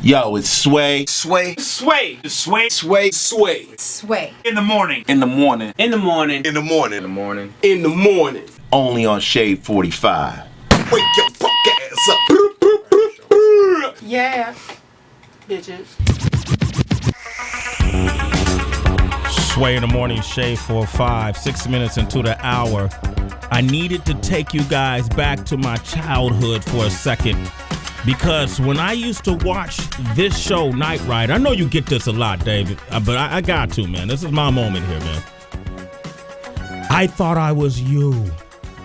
Yo, it's Sway. Sway. Sway. Sway. Sway. Sway. Sway. In the morning. In the morning. In the morning. In the morning. In the morning. In the morning. Only on Shade 45. Wake your fuck ass up. Yeah. Bitches. Sway in the morning, Shade 45, 6 minutes into the hour. I needed to take you guys back to my childhood for a second. Because when I used to watch this show, Night Ride, I know you get this a lot, David, but I got to, man. This is my moment here, man. I thought I was you.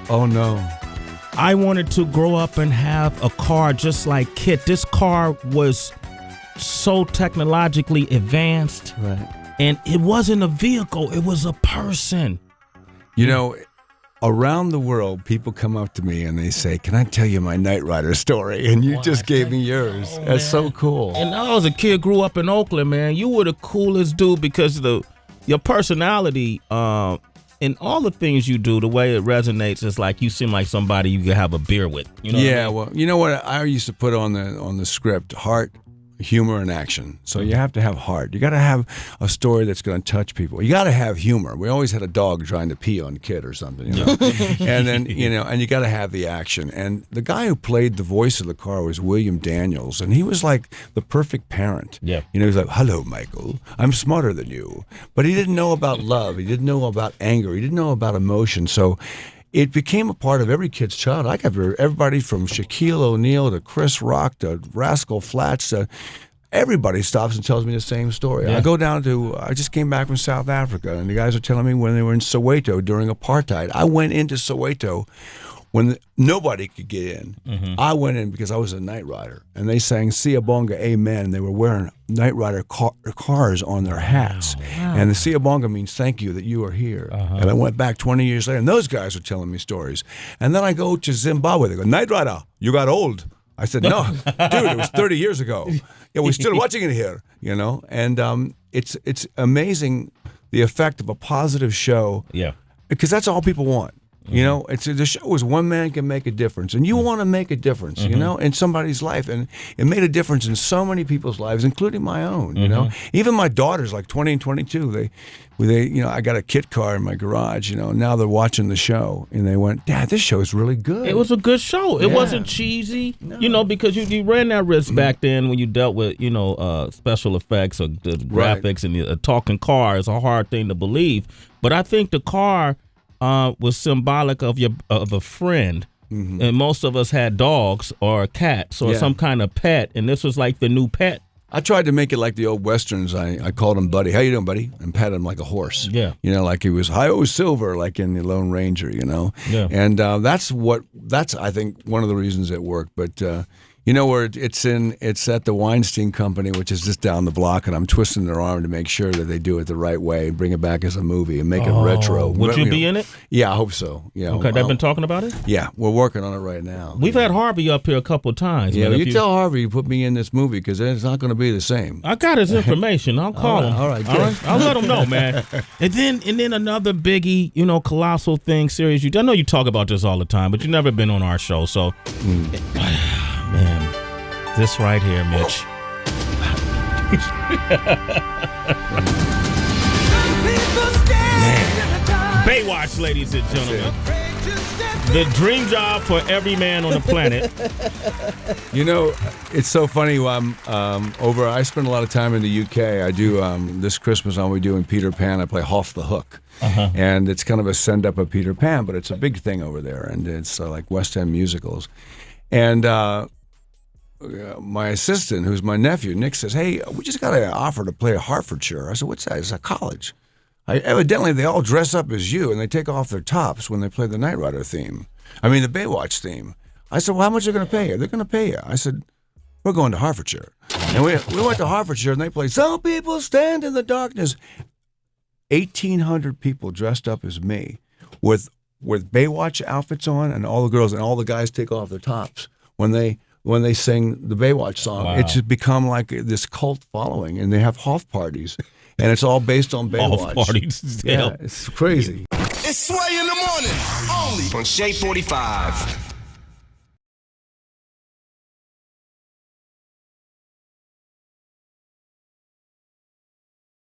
Oh, no. I wanted to grow up and have a car just like k.i.t.t. This car was so technologically advanced. Right. And it wasn't a vehicle, it was a person. You know, around the world, people come up to me and they say, "Can I tell you my Knight Rider story?" And you just gave me yours. Oh, That's so cool. And I was a kid, grew up in Oakland, man. You were the coolest dude because your personality and all the things you do, the way it resonates is like you seem like somebody you could have a beer with. You know what I mean? Well, you know what I used to put on the script? Heart, humor, and action. So you have to have heart. You got to have a story that's going to touch people. You got to have humor. We always had a dog trying to pee on k.i.t.t. or something, you know. And then, and you got to have the action. And the guy who played the voice of the car was William Daniels, and he was like the perfect parent. Yeah. He was like, "Hello, Michael. I'm smarter than you." But he didn't know about love. He didn't know about anger. He didn't know about emotion. So it became a part of every kid's childhood. I got everybody from Shaquille O'Neal to Chris Rock to Rascal Flatts to everybody stops and tells me the same story. Yeah. I just came back from South Africa, and the guys are telling me when they were in Soweto during apartheid. I went into Soweto when nobody could get in. Mm-hmm. I went in because I was a Knight Rider, and they sang Siyabonga Amen, and they were wearing Knight Rider cars on their hats. Wow. And the Siyabonga means thank you that you are here. Uh-huh. And I went back 20 years later, and those guys were telling me stories. And then I go to Zimbabwe. They go, "Knight Rider, you got old." I said, "No, dude, it was 30 years ago. Yeah, we're still watching it here, you know." And it's amazing the effect of a positive show. Yeah, because that's all people want. You know, the show is one man can make a difference, and you want to make a difference, you know, in somebody's life, and it made a difference in so many people's lives, including my own. You know, even my daughters, like 20 and 22, they, I got a kit car in my garage, and now they're watching the show, and they went, "Dad, this show is really good." It was a good show. It wasn't cheesy, because you ran that risk back then when you dealt with, special effects or the graphics and a talking car is a hard thing to believe. But I think the car was symbolic of a friend, and most of us had dogs or cats or some kind of pet, and this was like the new pet. I tried to make it like the old westerns. I called him Buddy. "How you doing, Buddy?" And patted him like a horse. Yeah, like he was Hi-Yo Silver, like in the Lone Ranger. Yeah, and that's I think one of the reasons it worked. But where it's at the Weinstein Company, which is just down the block, and I'm twisting their arm to make sure that they do it the right way, bring it back as a movie, and make it retro. Would you be in it? Yeah, I hope so. Yeah. Okay, they've been talking about it? Yeah, we're working on it right now. We've had Harvey up here a couple of times. Yeah, you tell Harvey you put me in this movie because it's not going to be the same. I got his information. I'll call him. All right, good. I'll let him know, man. And then another biggie, colossal thing, series. I know you talk about this all the time, but you've never been on our show, so man. This right here, Mitch. Baywatch, ladies and gentlemen. The dream job for every man on the planet. It's so funny. I spend a lot of time in the UK. I do this Christmas. I'll be doing Peter Pan. I play Hoff the Hook. And it's kind of a send up of Peter Pan, but it's a big thing over there, and it's like West End musicals. And my assistant, who's my nephew, Nick, says, "Hey, we just got an offer to play at Hertfordshire." I said, "What's that?" It's a college. Evidently, they all dress up as you, and they take off their tops when they play the Knight Rider theme. The Baywatch theme. I said, "Well, how much are they going to pay you?" "They're going to pay you." I said, "We're going to Hertfordshire." And we went to Hertfordshire, and they played "Some People Stand in the Darkness." 1,800 people dressed up as me with Baywatch outfits on, and all the girls and all the guys take off their tops when they sing the Baywatch song. Wow. It's just become like this cult following, and they have Hoff parties, and it's all based on Baywatch. Hoff parties. Yeah, it's crazy. It's Sway in the morning, only on Shade 45.